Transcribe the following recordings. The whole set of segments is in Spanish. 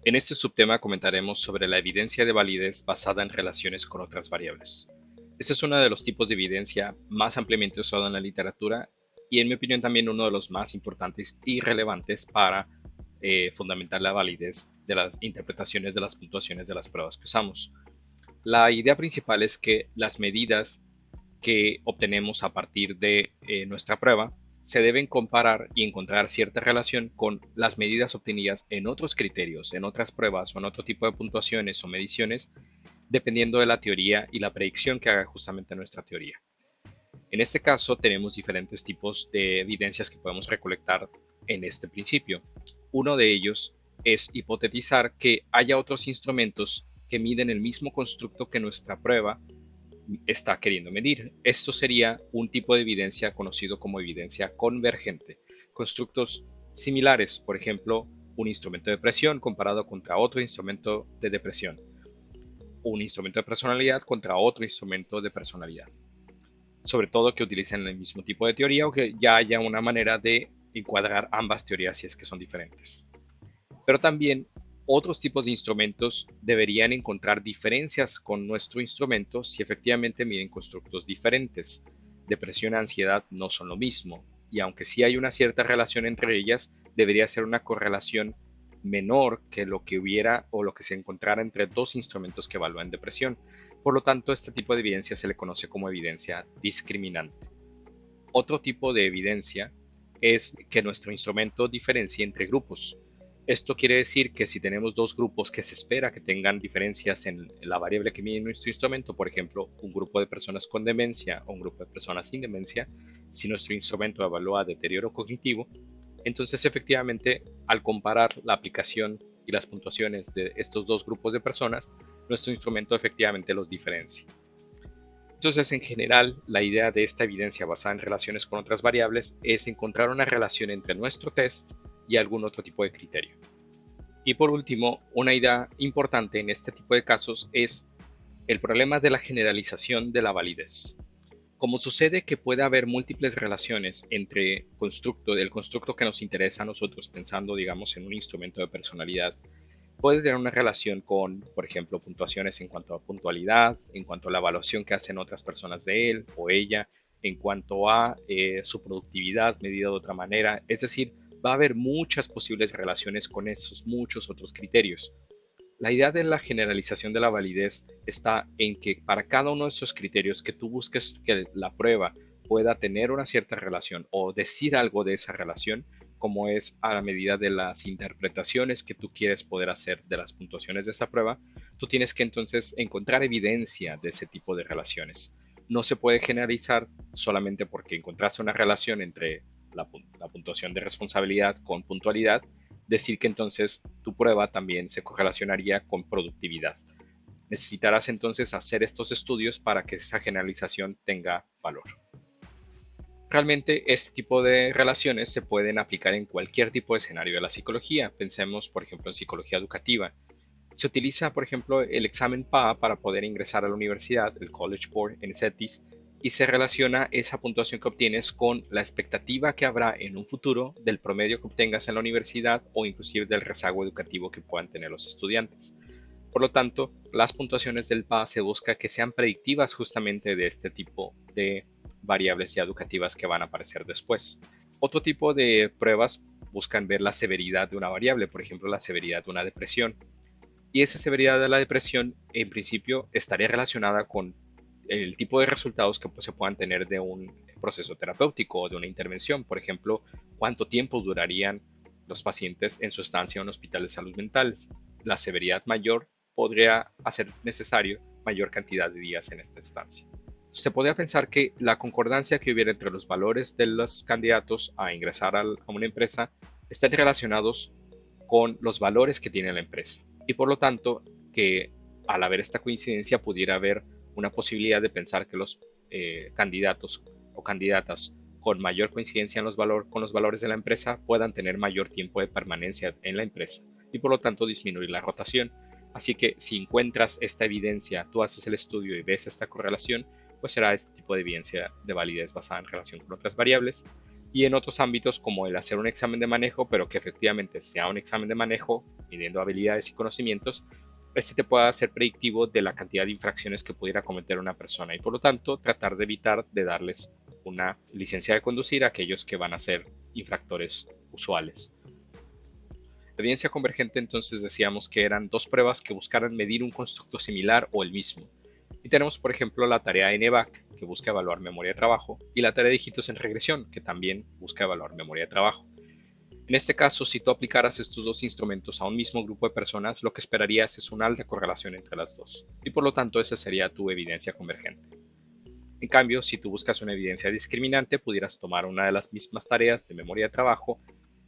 En este subtema comentaremos sobre la evidencia de validez basada en relaciones con otras variables. Este es uno de los tipos de evidencia más ampliamente usado en la literatura y en mi opinión también uno de los más importantes y relevantes para fundamentar la validez de las interpretaciones de las puntuaciones de las pruebas que usamos. La idea principal es que las medidas que obtenemos a partir de nuestra prueba se deben comparar y encontrar cierta relación con las medidas obtenidas en otros criterios, en otras pruebas o en otro tipo de puntuaciones o mediciones, dependiendo de la teoría y la predicción que haga justamente nuestra teoría. En este caso tenemos diferentes tipos de evidencias que podemos recolectar en este principio. Uno de ellos es hipotetizar que haya otros instrumentos que miden el mismo constructo que nuestra prueba está queriendo medir. Esto sería un tipo de evidencia conocido como evidencia convergente. Constructos similares, por ejemplo, un instrumento de presión comparado contra otro instrumento de depresión, un instrumento de personalidad contra otro instrumento de personalidad. Sobre todo que utilicen el mismo tipo de teoría o que ya haya una manera de encuadrar ambas teorías si es que son diferentes. Pero también otros tipos de instrumentos deberían encontrar diferencias con nuestro instrumento si efectivamente miden constructos diferentes. Depresión y ansiedad no son lo mismo, y aunque sí hay una cierta relación entre ellas, debería ser una correlación menor que lo que hubiera o lo que se encontrara entre dos instrumentos que evalúan depresión. Por lo tanto, este tipo de evidencia se le conoce como evidencia discriminante. Otro tipo de evidencia es que nuestro instrumento diferencie entre grupos. Esto quiere decir que si tenemos dos grupos que se espera que tengan diferencias en la variable que mide nuestro instrumento, por ejemplo, un grupo de personas con demencia o un grupo de personas sin demencia, si nuestro instrumento evalúa deterioro cognitivo, entonces efectivamente al comparar la aplicación y las puntuaciones de estos dos grupos de personas, nuestro instrumento efectivamente los diferencia. Entonces, en general, la idea de esta evidencia basada en relaciones con otras variables es encontrar una relación entre nuestro test y algún otro tipo de criterio. Y por último, una idea importante en este tipo de casos es el problema de la generalización de la validez. Como sucede que puede haber múltiples relaciones entre el constructo que nos interesa a nosotros, pensando, digamos, en un instrumento de personalidad, puede tener una relación con, por ejemplo, puntuaciones en cuanto a puntualidad, en cuanto a la evaluación que hacen otras personas de él o ella, en cuanto a su productividad medida de otra manera. Es decir, va a haber muchas posibles relaciones con esos muchos otros criterios. La idea de la generalización de la validez está en que para cada uno de esos criterios que tú busques que la prueba pueda tener una cierta relación o decir algo de esa relación, como es a la medida de las interpretaciones que tú quieres poder hacer de las puntuaciones de esa prueba, tú tienes que entonces encontrar evidencia de ese tipo de relaciones. No se puede generalizar solamente porque encontraste una relación entre la puntuación de responsabilidad con puntualidad, decir que entonces tu prueba también se correlacionaría con productividad. Necesitarás entonces hacer estos estudios para que esa generalización tenga valor. Realmente este tipo de relaciones se pueden aplicar en cualquier tipo de escenario de la psicología. Pensemos, por ejemplo, en psicología educativa. Se utiliza, por ejemplo, el examen PA para poder ingresar a la universidad, el College Board en CETIS, y se relaciona esa puntuación que obtienes con la expectativa que habrá en un futuro del promedio que obtengas en la universidad o inclusive del rezago educativo que puedan tener los estudiantes. Por lo tanto, las puntuaciones del PA se busca que sean predictivas justamente de este tipo de variables ya educativas que van a aparecer después. Otro tipo de pruebas buscan ver la severidad de una variable, por ejemplo, la severidad de una depresión. Y esa severidad de la depresión, en principio, estaría relacionada con el tipo de resultados que se puedan tener de un proceso terapéutico o de una intervención. Por ejemplo, cuánto tiempo durarían los pacientes en su estancia en un hospital de salud mental. La severidad mayor podría hacer necesario mayor cantidad de días en esta estancia. Se podría pensar que la concordancia que hubiera entre los valores de los candidatos a ingresar a una empresa están relacionados con los valores que tiene la empresa. Y por lo tanto, que al haber esta coincidencia pudiera haber una posibilidad de pensar que los candidatos o candidatas con mayor coincidencia con los valores de la empresa puedan tener mayor tiempo de permanencia en la empresa y por lo tanto disminuir la rotación. Así que si encuentras esta evidencia, tú haces el estudio y ves esta correlación, pues será este tipo de evidencia de validez basada en relación con otras variables. Y en otros ámbitos como el hacer un examen de manejo, pero que efectivamente sea un examen de manejo, midiendo habilidades y conocimientos, este te pueda ser predictivo de la cantidad de infracciones que pudiera cometer una persona y por lo tanto tratar de evitar de darles una licencia de conducir a aquellos que van a ser infractores usuales. La evidencia convergente entonces decíamos que eran dos pruebas que buscaran medir un constructo similar o el mismo. Y tenemos por ejemplo la tarea NBAC, que busca evaluar memoria de trabajo, y la tarea de dígitos en regresión, que también busca evaluar memoria de trabajo. En este caso, si tú aplicaras estos dos instrumentos a un mismo grupo de personas, lo que esperarías es una alta correlación entre las dos, y por lo tanto esa sería tu evidencia convergente. En cambio, si tú buscas una evidencia discriminante, pudieras tomar una de las mismas tareas de memoria de trabajo,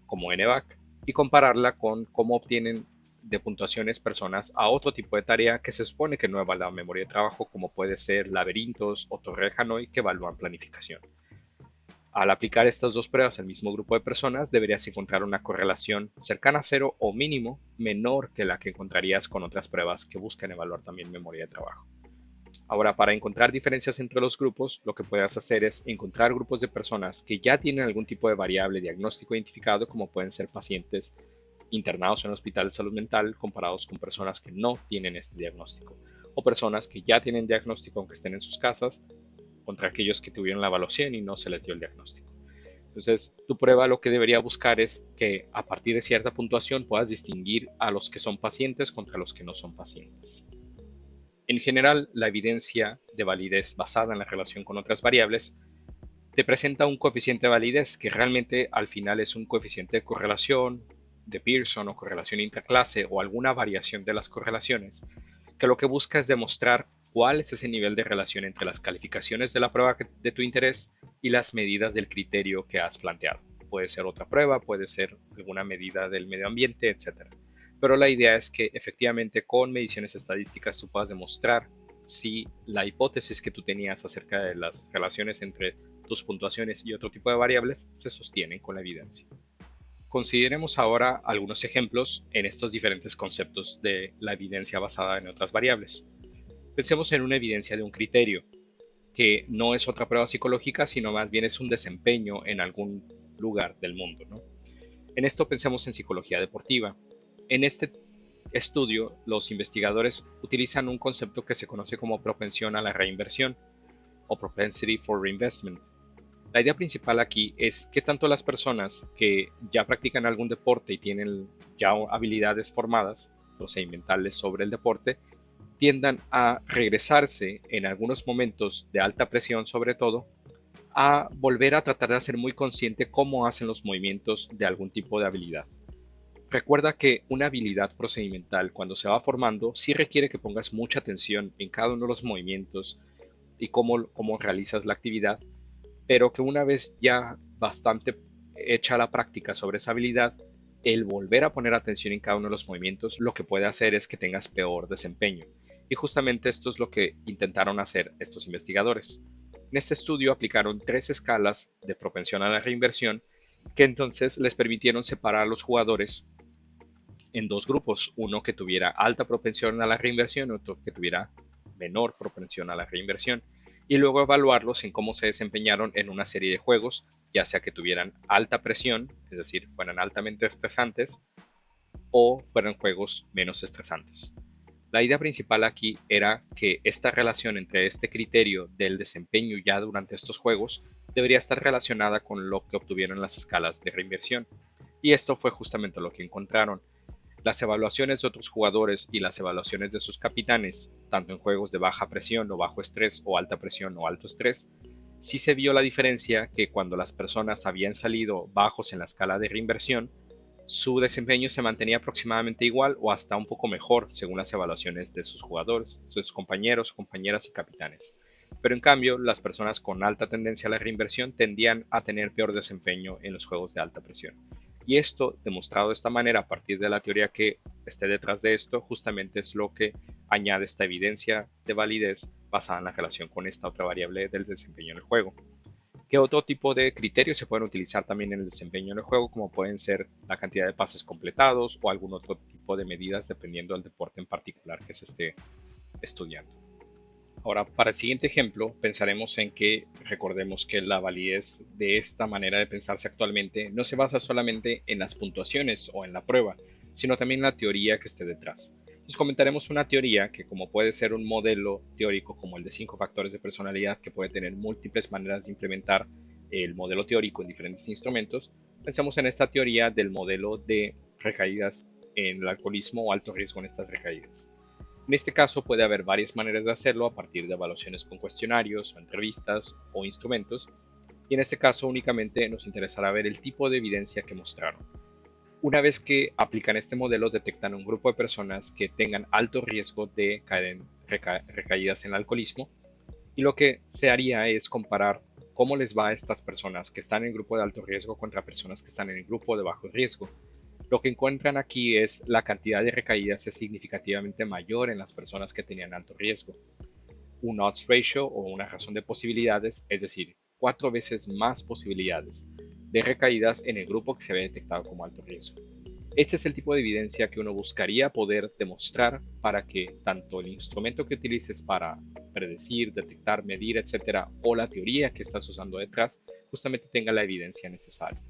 como NBAC, y compararla con cómo obtienen de puntuaciones personas a otro tipo de tarea que se supone que no evalúa memoria de trabajo, como puede ser laberintos o Torre de Hanoi, que evalúan planificación. Al aplicar estas dos pruebas al mismo grupo de personas, deberías encontrar una correlación cercana a cero o mínimo menor que la que encontrarías con otras pruebas que buscan evaluar también memoria de trabajo. Ahora, para encontrar diferencias entre los grupos, lo que puedes hacer es encontrar grupos de personas que ya tienen algún tipo de variable diagnóstico identificado, como pueden ser pacientes internados en el hospital de salud mental comparados con personas que no tienen este diagnóstico, o personas que ya tienen diagnóstico aunque estén en sus casas, contra aquellos que tuvieron la evaluación y no se les dio el diagnóstico. Entonces, tu prueba lo que debería buscar es que a partir de cierta puntuación puedas distinguir a los que son pacientes contra los que no son pacientes. En general, la evidencia de validez basada en la relación con otras variables te presenta un coeficiente de validez que realmente al final es un coeficiente de correlación de Pearson o correlación interclase o alguna variación de las correlaciones, que lo que busca es demostrar cuál es ese nivel de relación entre las calificaciones de la prueba de tu interés y las medidas del criterio que has planteado. Puede ser otra prueba, puede ser alguna medida del medio ambiente, etc. Pero la idea es que efectivamente con mediciones estadísticas tú puedas demostrar si la hipótesis que tú tenías acerca de las relaciones entre tus puntuaciones y otro tipo de variables se sostienen con la evidencia. Consideremos ahora algunos ejemplos en estos diferentes conceptos de la evidencia basada en otras variables. Pensemos en una evidencia de un criterio, que no es otra prueba psicológica, sino más bien es un desempeño en algún lugar del mundo, ¿no? En esto pensemos en psicología deportiva. En este estudio, los investigadores utilizan un concepto que se conoce como propensión a la reinversión o propensity for reinvestment. La idea principal aquí es que tanto las personas que ya practican algún deporte y tienen ya habilidades formadas, procedimentales sobre el deporte, tiendan a regresarse en algunos momentos de alta presión sobre todo, a volver a tratar de hacer muy consciente cómo hacen los movimientos de algún tipo de habilidad. Recuerda que una habilidad procedimental cuando se va formando sí requiere que pongas mucha atención en cada uno de los movimientos y cómo realizas la actividad, pero que una vez ya bastante hecha la práctica sobre esa habilidad, el volver a poner atención en cada uno de los movimientos lo que puede hacer es que tengas peor desempeño. Y justamente esto es lo que intentaron hacer estos investigadores. En este estudio aplicaron tres escalas de propensión a la reinversión que entonces les permitieron separar a los jugadores en dos grupos, uno que tuviera alta propensión a la reinversión y otro que tuviera menor propensión a la reinversión, y luego evaluarlos en cómo se desempeñaron en una serie de juegos, ya sea que tuvieran alta presión, es decir, fueran altamente estresantes, o fueran juegos menos estresantes. La idea principal aquí era que esta relación entre este criterio del desempeño ya durante estos juegos debería estar relacionada con lo que obtuvieron en las escalas de reinversión. Y esto fue justamente lo que encontraron. Las evaluaciones de otros jugadores y las evaluaciones de sus capitanes, tanto en juegos de baja presión o bajo estrés o alta presión o alto estrés, sí se vio la diferencia que cuando las personas habían salido bajos en la escala de reinversión, su desempeño se mantenía aproximadamente igual o hasta un poco mejor según las evaluaciones de sus jugadores, sus compañeros, compañeras y capitanes. Pero en cambio, las personas con alta tendencia a la reinversión tendían a tener peor desempeño en los juegos de alta presión. Y esto, demostrado de esta manera a partir de la teoría que esté detrás de esto, justamente es lo que añade esta evidencia de validez basada en la relación con esta otra variable del desempeño en el juego. ¿Qué otro tipo de criterios se pueden utilizar también en el desempeño en el juego? Como pueden ser la cantidad de pases completados o algún otro tipo de medidas dependiendo del deporte en particular que se esté estudiando. Ahora, para el siguiente ejemplo, pensaremos en que recordemos que la validez de esta manera de pensarse actualmente no se basa solamente en las puntuaciones o en la prueba, sino también en la teoría que esté detrás. Entonces comentaremos una teoría que, como puede ser un modelo teórico como el de 5 factores de personalidad, que puede tener múltiples maneras de implementar el modelo teórico en diferentes instrumentos, pensamos en esta teoría del modelo de recaídas en el alcoholismo o alto riesgo en estas recaídas. En este caso puede haber varias maneras de hacerlo a partir de evaluaciones con cuestionarios o entrevistas o instrumentos, y en este caso únicamente nos interesará ver el tipo de evidencia que mostraron. Una vez que aplican este modelo, detectan un grupo de personas que tengan alto riesgo de caer en recaídas en el alcoholismo, y lo que se haría es comparar cómo les va a estas personas que están en el grupo de alto riesgo contra personas que están en el grupo de bajo riesgo. Lo que encuentran aquí es la cantidad de recaídas es significativamente mayor en las personas que tenían alto riesgo. Un odds ratio o una razón de posibilidades, es decir, 4 veces más posibilidades de recaídas en el grupo que se había detectado como alto riesgo. Este es el tipo de evidencia que uno buscaría poder demostrar para que tanto el instrumento que utilices para predecir, detectar, medir, etcétera, o la teoría que estás usando detrás, justamente tenga la evidencia necesaria.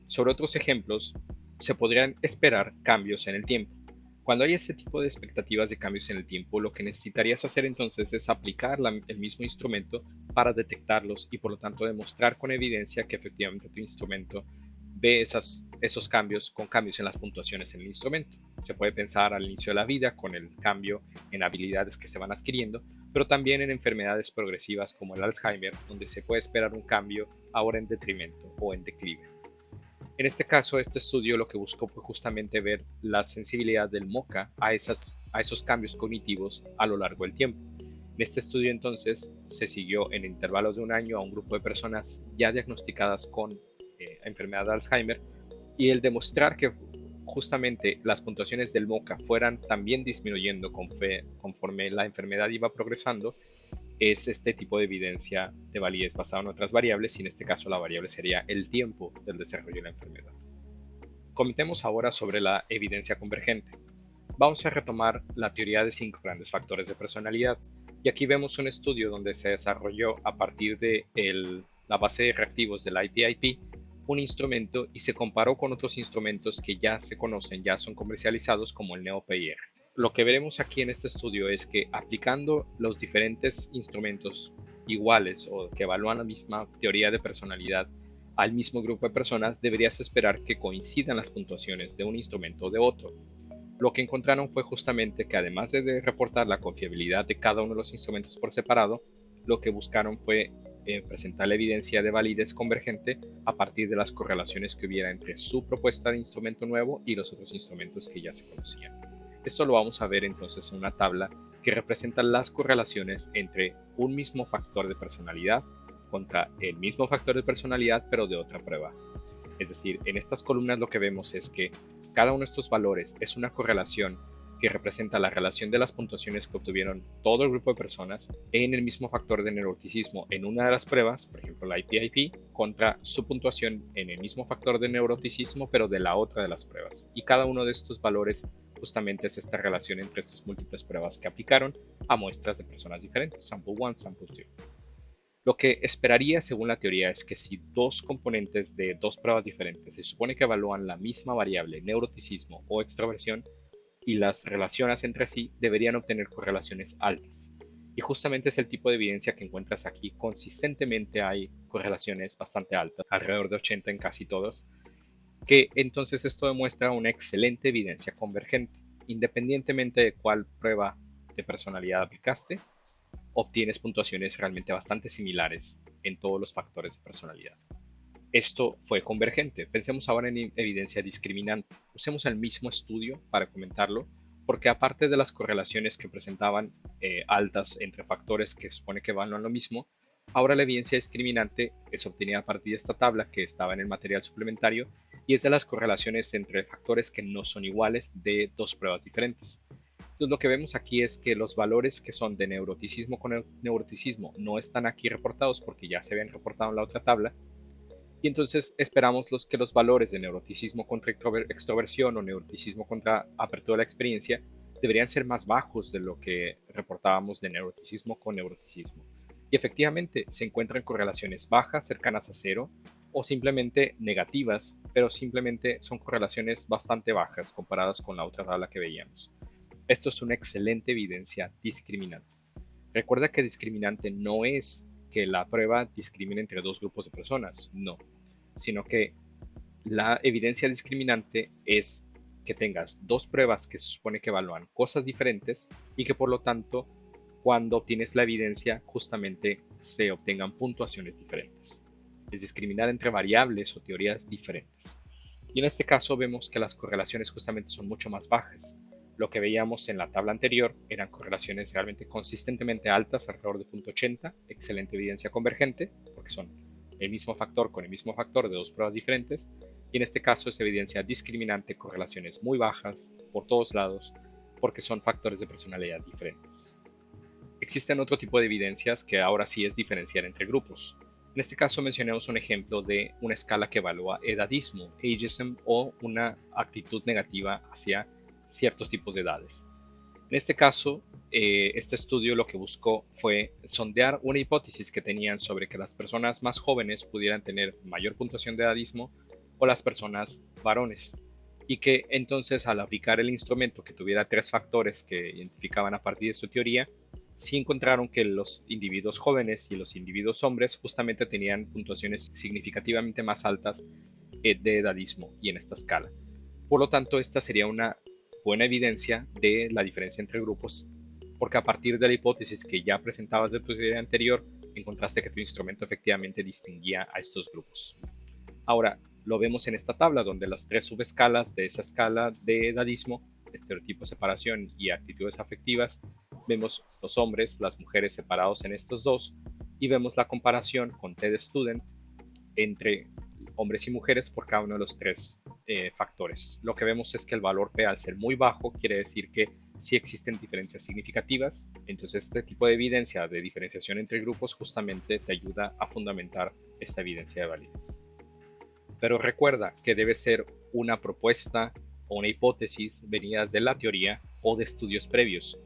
Sobre otros ejemplos, se podrían esperar cambios en el tiempo. Cuando hay este tipo de expectativas de cambios en el tiempo, lo que necesitarías hacer entonces es aplicar el mismo instrumento para detectarlos y por lo tanto demostrar con evidencia que efectivamente tu instrumento ve esos cambios con cambios en las puntuaciones en el instrumento. Se puede pensar al inicio de la vida con el cambio en habilidades que se van adquiriendo, pero también en enfermedades progresivas como el Alzheimer, donde se puede esperar un cambio ahora en detrimento o en declive. En este caso, este estudio lo que buscó fue justamente ver la sensibilidad del MoCA a esos cambios cognitivos a lo largo del tiempo. En este estudio entonces se siguió en intervalos de un año a un grupo de personas ya diagnosticadas con enfermedad de Alzheimer, y el demostrar que justamente las puntuaciones del MoCA fueran también disminuyendo conforme la enfermedad iba progresando es este tipo de evidencia de validez basada en otras variables, y en este caso la variable sería el tiempo del desarrollo de la enfermedad. Comentemos ahora sobre la evidencia convergente. Vamos a retomar la teoría de 5 grandes factores de personalidad, y aquí vemos un estudio donde se desarrolló a partir de la base de reactivos del IPIP un instrumento y se comparó con otros instrumentos que ya se conocen, ya son comercializados como el NeoPIR. Lo que veremos aquí en este estudio es que aplicando los diferentes instrumentos iguales o que evalúan la misma teoría de personalidad al mismo grupo de personas, deberías esperar que coincidan las puntuaciones de un instrumento o de otro. Lo que encontraron fue justamente que además de reportar la confiabilidad de cada uno de los instrumentos por separado, lo que buscaron fue presentar la evidencia de validez convergente a partir de las correlaciones que hubiera entre su propuesta de instrumento nuevo y los otros instrumentos que ya se conocían. Esto lo vamos a ver entonces en una tabla que representa las correlaciones entre un mismo factor de personalidad contra el mismo factor de personalidad pero de otra prueba. Es decir, en estas columnas lo que vemos es que cada uno de estos valores es una correlación que representa la relación de las puntuaciones que obtuvieron todo el grupo de personas en el mismo factor de neuroticismo en una de las pruebas, por ejemplo la IPIP, contra su puntuación en el mismo factor de neuroticismo pero de la otra de las pruebas. Y cada uno de estos valores justamente es esta relación entre estas múltiples pruebas que aplicaron a muestras de personas diferentes, sample 1, sample 2. Lo que esperaría según la teoría es que si dos componentes de dos pruebas diferentes se supone que evalúan la misma variable, neuroticismo o extroversión, y las relacionas entre sí, deberían obtener correlaciones altas. Y justamente es el tipo de evidencia que encuentras aquí. Consistentemente hay correlaciones bastante altas, alrededor de 80 en casi todas, que entonces esto demuestra una excelente evidencia convergente. Independientemente de cuál prueba de personalidad aplicaste, obtienes puntuaciones realmente bastante similares en todos los factores de personalidad. Esto fue convergente. Pensemos ahora en evidencia discriminante. Usemos el mismo estudio para comentarlo, porque aparte de las correlaciones que presentaban altas entre factores que supone que van a lo mismo, ahora la evidencia discriminante es obtenida a partir de esta tabla que estaba en el material suplementario, y es de las correlaciones entre factores que no son iguales de dos pruebas diferentes. Entonces lo que vemos aquí es que los valores que son de neuroticismo con neuroticismo no están aquí reportados porque ya se habían reportado en la otra tabla, y entonces esperamos que los valores de neuroticismo contra extroversión o neuroticismo contra apertura de la experiencia deberían ser más bajos de lo que reportábamos de neuroticismo con neuroticismo. Y efectivamente se encuentran correlaciones bajas, cercanas a cero, o simplemente negativas, pero simplemente son correlaciones bastante bajas comparadas con la otra tabla que veíamos. Esto es una excelente evidencia discriminante. Recuerda que discriminante no es que la prueba discrimine entre dos grupos de personas, no, sino que la evidencia discriminante es que tengas dos pruebas que se supone que evalúan cosas diferentes y que por lo tanto cuando obtienes la evidencia justamente se obtengan puntuaciones diferentes. Es discriminar entre variables o teorías diferentes. Y en este caso vemos que las correlaciones justamente son mucho más bajas. Lo que veíamos en la tabla anterior eran correlaciones realmente consistentemente altas, alrededor de 0.80, excelente evidencia convergente, porque son el mismo factor con el mismo factor de dos pruebas diferentes, y en este caso es evidencia discriminante, correlaciones muy bajas por todos lados, porque son factores de personalidad diferentes. Existen otro tipo de evidencias que ahora sí es diferenciar entre grupos. En este caso mencionamos un ejemplo de una escala que evalúa edadismo, ageism, o una actitud negativa hacia ciertos tipos de edades. En este caso, este estudio lo que buscó fue sondear una hipótesis que tenían sobre que las personas más jóvenes pudieran tener mayor puntuación de edadismo o las personas varones. Y que entonces al aplicar el instrumento que tuviera tres factores que identificaban a partir de su teoría, sí encontraron que los individuos jóvenes y los individuos hombres justamente tenían puntuaciones significativamente más altas de edadismo y en esta escala. Por lo tanto, esta sería una buena evidencia de la diferencia entre grupos, porque a partir de la hipótesis que ya presentabas de tu teoría anterior, encontraste que tu instrumento efectivamente distinguía a estos grupos. Ahora, lo vemos en esta tabla donde las tres subescalas de esa escala de edadismo, estereotipo, separación y actitudes afectivas, vemos los hombres, las mujeres separados en estos dos y vemos la comparación con TED Student entre hombres y mujeres por cada uno de los tres factores. Lo que vemos es que el valor P al ser muy bajo quiere decir que sí existen diferencias significativas, entonces este tipo de evidencia de diferenciación entre grupos justamente te ayuda a fundamentar esta evidencia de validez. Pero recuerda que debe ser una propuesta o una hipótesis venidas de la teoría o de estudios previos.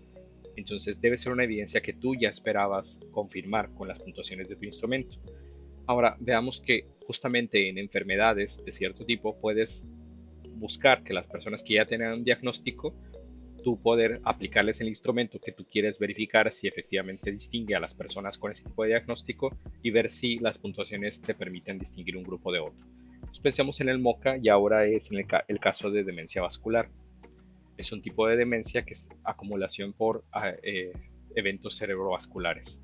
Entonces debe ser una evidencia que tú ya esperabas confirmar con las puntuaciones de tu instrumento. Ahora veamos que justamente en enfermedades de cierto tipo puedes buscar que las personas que ya tienen un diagnóstico, tú poder aplicarles el instrumento que tú quieres verificar si efectivamente distingue a las personas con ese tipo de diagnóstico y ver si las puntuaciones te permiten distinguir un grupo de otro. Entonces pensemos en el MoCA y ahora es en el caso de demencia vascular. Es un tipo de demencia que es acumulación por eventos cerebrovasculares.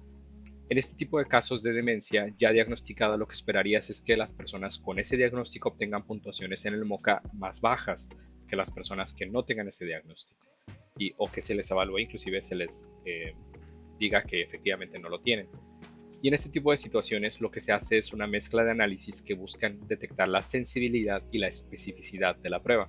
En este tipo de casos de demencia ya diagnosticada, lo que esperarías es que las personas con ese diagnóstico obtengan puntuaciones en el MoCA más bajas que las personas que no tengan ese diagnóstico o que se les evalúe, inclusive se les diga que efectivamente no lo tienen. Y en este tipo de situaciones lo que se hace es una mezcla de análisis que buscan detectar la sensibilidad y la especificidad de la prueba.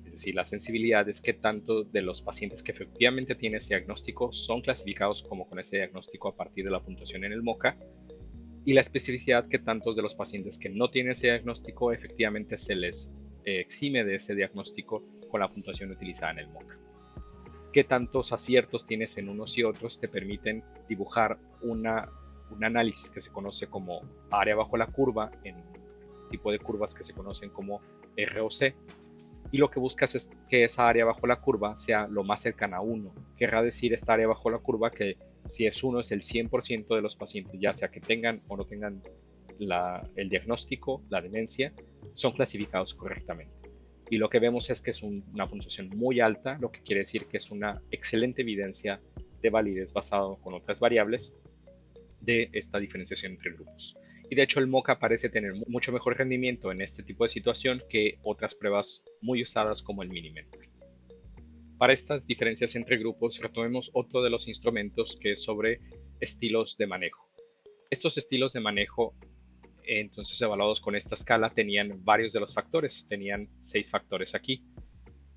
Es decir, la sensibilidad es que tanto de los pacientes que efectivamente tienen ese diagnóstico son clasificados como con ese diagnóstico a partir de la puntuación en el MoCA, y la especificidad que tantos de los pacientes que no tienen ese diagnóstico efectivamente se les exime de ese diagnóstico con la puntuación utilizada en el MoCA. Qué tantos aciertos tienes en unos y otros te permiten dibujar un análisis que se conoce como área bajo la curva, en tipo de curvas que se conocen como ROC, y lo que buscas es que esa área bajo la curva sea lo más cercana a 1. Querrá decir esta área bajo la curva que si es 1 es el 100% de los pacientes, ya sea que tengan o no tengan el diagnóstico, la demencia, son clasificados correctamente. Y lo que vemos es que es una puntuación muy alta, lo que quiere decir que es una excelente evidencia de validez basado con otras variables de esta diferenciación entre grupos. Y de hecho el MoCA parece tener mucho mejor rendimiento en este tipo de situación que otras pruebas muy usadas como el Minimentor. Para estas diferencias entre grupos retomemos otro de los instrumentos que es sobre estilos de manejo. Estos estilos de manejo, entonces evaluados con esta escala, tenían varios de los factores, tenían 6 factores aquí.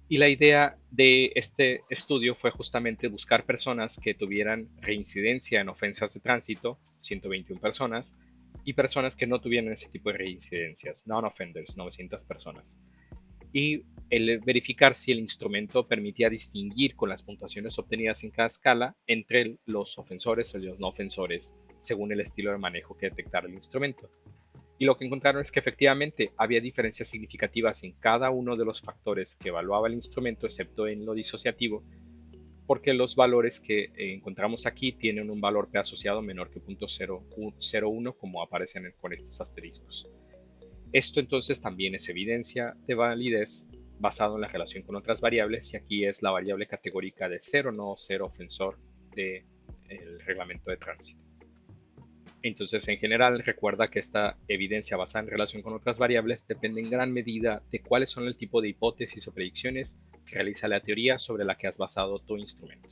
Y la idea de este estudio fue justamente buscar personas que tuvieran reincidencia en ofensas de tránsito, 121 personas, y personas que no tuvieran ese tipo de reincidencias, non-offenders, 900 personas. y el verificar si el instrumento permitía distinguir con las puntuaciones obtenidas en cada escala entre los ofensores y los no ofensores, según el estilo de manejo que detectara el instrumento. Y lo que encontraron es que efectivamente había diferencias significativas en cada uno de los factores que evaluaba el instrumento, excepto en lo disociativo, porque los valores que encontramos aquí tienen un valor P asociado menor que 0.01, como aparecen con estos asteriscos. Esto entonces también es evidencia de validez basado en la relación con otras variables, y aquí es la variable categórica de cero no cero ofensor del reglamento de tránsito. Entonces, en general, recuerda que esta evidencia basada en relación con otras variables depende en gran medida de cuáles son el tipo de hipótesis o predicciones que realiza la teoría sobre la que has basado tu instrumento.